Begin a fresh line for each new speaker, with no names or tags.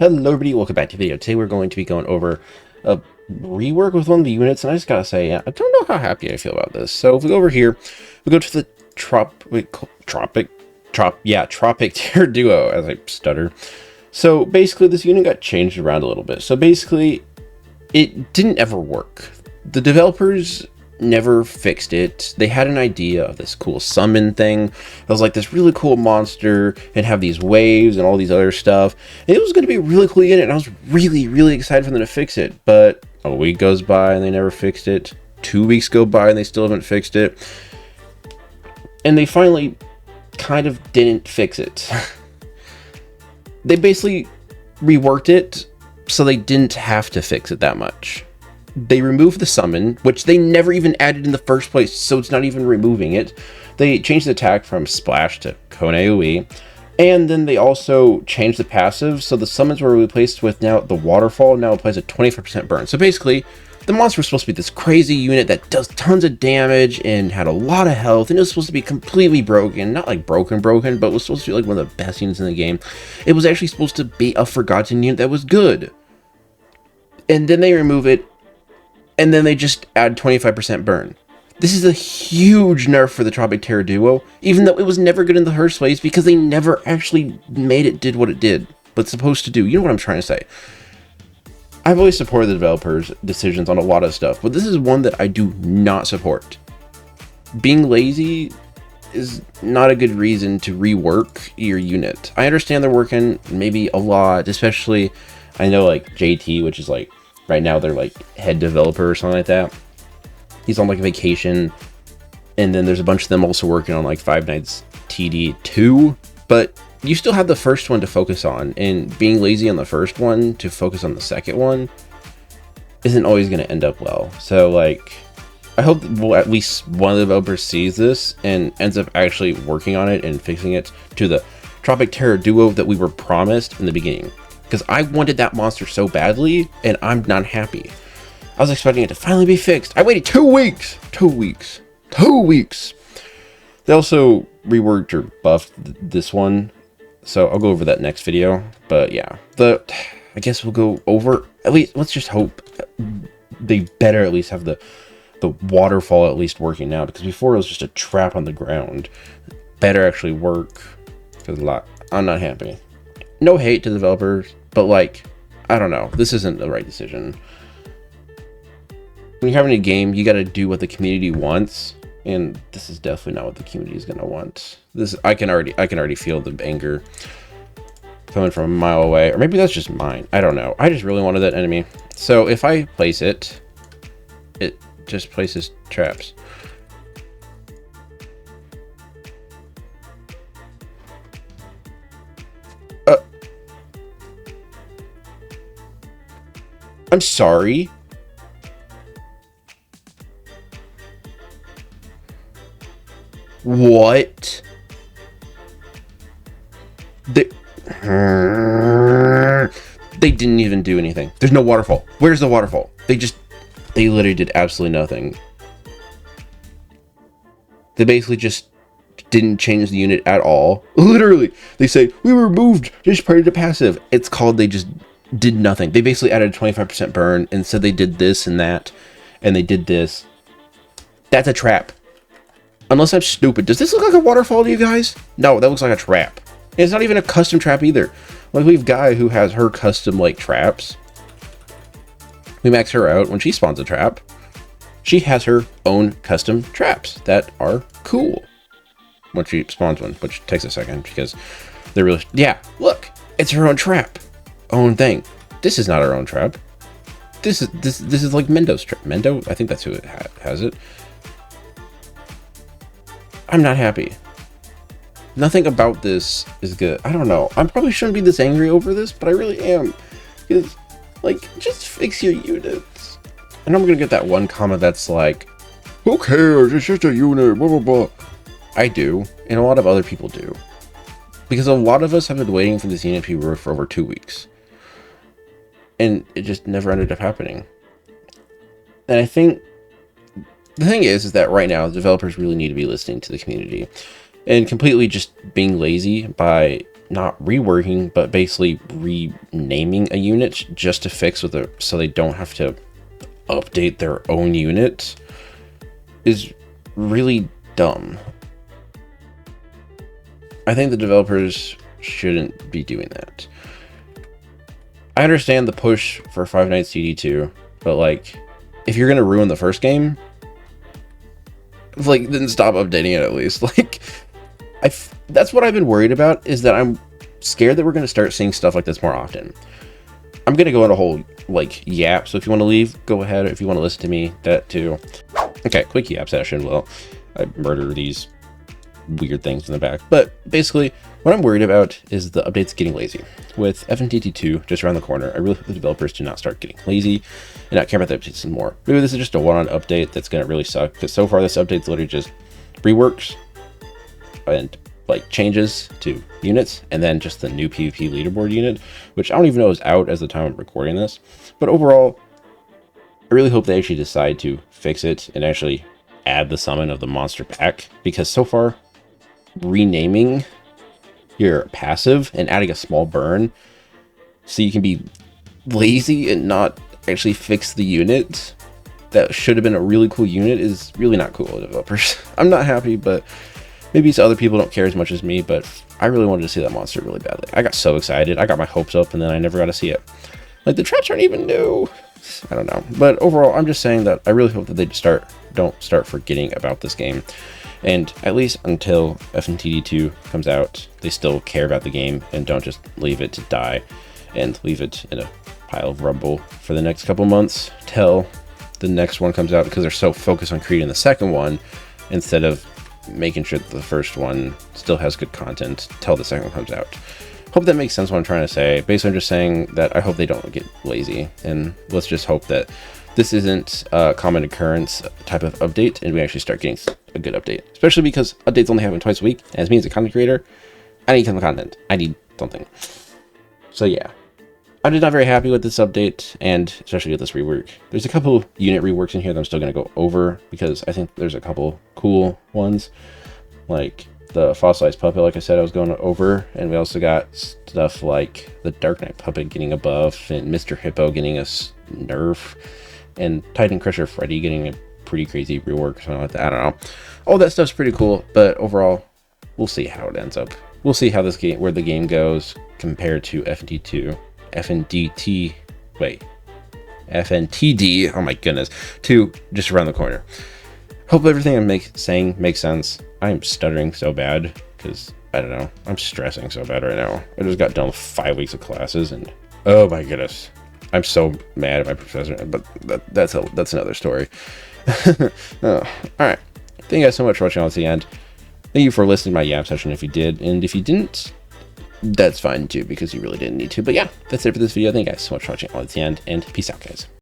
Hello everybody, welcome back to the video. Today we're going to be going over a rework with one of the units, and I just gotta say, I don't know how happy I feel about this. So if we go over here, we go to the Tropic Terror Duo, as I stutter. So basically this unit got changed around a little bit. So basically, it didn't ever work. The developers never fixed it. They had an idea of this cool summon thing. It was like this really cool monster and have these waves and all these other stuff. And it was going to be really cool unit, and I was really excited for them to fix it. But a week goes by and they never fixed it. 2 weeks go by and they still haven't fixed it. And they finally kind of didn't fix it. They basically reworked it so they didn't have to fix it that much. They removed the summon, which they never even added in the first place, so it's not even removing it. They changed the attack from Splash to Cone AoE, and then they also changed the passive, so the summons were replaced with now the Waterfall now applies a 25% burn. So basically, the monster was supposed to be this crazy unit that does tons of damage and had a lot of health, and it was supposed to be completely broken. Not like broken, but it was supposed to be like one of the best units in the game. It was actually supposed to be a forgotten unit that was good. And then they remove it, and then they just add 25% burn. This is a huge nerf for the Tropic Terror Duo, even though it was never good in the first place because they never actually made it did what it did, but it's supposed to do. You know what I'm trying to say? I've always supported the developers' decisions on a lot of stuff, but this is one that I do not support. Being lazy is not a good reason to rework your unit. I understand they're working maybe a lot, especially I know like JT, which is like right now they're like head developer or something like that. He's on like a vacation, and then there's a bunch of them also working on like Five Nights TD 2, but you still have the first one to focus on, and being lazy on the first one to focus on the second one isn't always going to end up well. So like, I hope at least one of the developers sees this and ends up actually working on it and fixing it to the Tropic Terror Duo that we were promised in the beginning. Because I wanted that monster so badly, and I'm not happy. I was expecting it to finally be fixed. I waited 2 weeks! 2 weeks. 2 weeks! They also reworked or buffed this one, so I'll go over that next video. But yeah, I guess we'll go over, at least, let's just hope they better at least have the waterfall at least working now, because before it was just a trap on the ground. Better actually work, because I'm not happy. No hate to the developers, but like, I don't know, this isn't the right decision. When you're having a game, you got to do what the community wants, and this is definitely not what the community is going to want. This I can already feel the anger coming from a mile away, or maybe that's just mine. I don't know. I just really wanted that enemy. So if I place it, it just places traps. I'm sorry. What? They didn't even do anything. There's no waterfall. Where's the waterfall? They literally did absolutely nothing. They basically just didn't change the unit at all. Literally, they say, we removed just prior to passive. It's called they just did nothing. They basically added a 25% burn and said they did this and that, and they did this. That's a trap. Unless I'm stupid. Does this look like a waterfall to you guys? No, that looks like a trap. And it's not even a custom trap either. Like, we have Guy who has her custom like traps. We max her out. When she spawns a trap, she has her own custom traps that are cool when she spawns one, which takes a second because they're really, yeah, look, it's her own trap. Own thing. This is not our own trap. This is like Mendo's trap. Mendo, I think that's who it has it. I'm not happy. Nothing about this is good. I don't know. I probably shouldn't be this angry over this, but I really am. Because, like, just fix your units. And I'm gonna get that one comment that's like, who cares? It's just a unit. Blah blah blah. I do, and a lot of other people do, because a lot of us have been waiting for this unit to be reworked for over 2 weeks. And it just never ended up happening. And I think the thing is that right now, developers really need to be listening to the community and completely just being lazy by not reworking, but basically renaming a unit just to fix with it so they don't have to update their own unit is really dumb. I think the developers shouldn't be doing that. I understand the push for Five Nights at Freddy's 2, but like, if you're gonna ruin the first game, like, then stop updating it at least. Like, that's what I've been worried about, is that I'm scared that we're gonna start seeing stuff like this more often. I'm gonna go on a whole like yap, so if you want to leave, go ahead. If you want to listen to me, that too. Okay, quick yap session. Well, I murder these weird things in the back, but basically what I'm worried about is the updates getting lazy. With FNTD 2 just around the corner, I really hope the developers do not start getting lazy and not care about the updates anymore. Maybe this is just a one-on update that's gonna really suck, because so far this update's literally just reworks and like changes to units, and then just the new PvP leaderboard unit, which I don't even know is out as the time I'm recording this. But overall, I really hope they actually decide to fix it and actually add the summon of the monster pack, because so far renaming your passive and adding a small burn so you can be lazy and not actually fix the unit that should have been a really cool unit is really not cool, developers. I'm not happy, but maybe some other people don't care as much as me, but I really wanted to see that monster really badly. I got so excited. I got my hopes up, and then I never got to see it. Like, the traps aren't even new. I don't know. But overall, I'm just saying that I really hope that they don't start forgetting about this game. And at least until FNTD 2 comes out, they still care about the game and don't just leave it to die and leave it in a pile of rubble for the next couple months till the next one comes out, because they're so focused on creating the second one instead of making sure that the first one still has good content till the second one comes out. Hope that makes sense what I'm trying to say. Basically, I'm just saying that I hope they don't get lazy, and let's just hope that this isn't a common occurrence type of update and we actually start getting a good update, especially because updates only happen twice a week. As me as a content creator, I need some content. I need something. So yeah, I'm just not very happy with this update, and especially with this rework. There's a couple unit reworks in here that I'm still going to go over, because I think there's a couple cool ones, like the fossilized puppet, like I said, I was going over, and we also got stuff like the Dark Knight puppet getting a buff, and Mr. Hippo getting a nerf, and Titan Crusher Freddy getting a pretty crazy rework or something like that. I don't know. All that stuff's pretty cool, but overall, we'll see how it ends up. We'll see how this game, where the game goes compared to FNTD, oh my goodness, 2 just around the corner. Hope everything I'm saying makes sense. I'm stuttering so bad because, I don't know, I'm stressing so bad right now. I just got done with 5 weeks of classes, and oh my goodness, I'm so mad at my professor, but that's another story. All right, thank you guys so much for watching all to the end. Thank you for listening to my yap session if you did, and if you didn't, that's fine too, because you really didn't need to. But yeah, that's it for this video. Thank you guys so much for watching all to the end, and peace out, guys.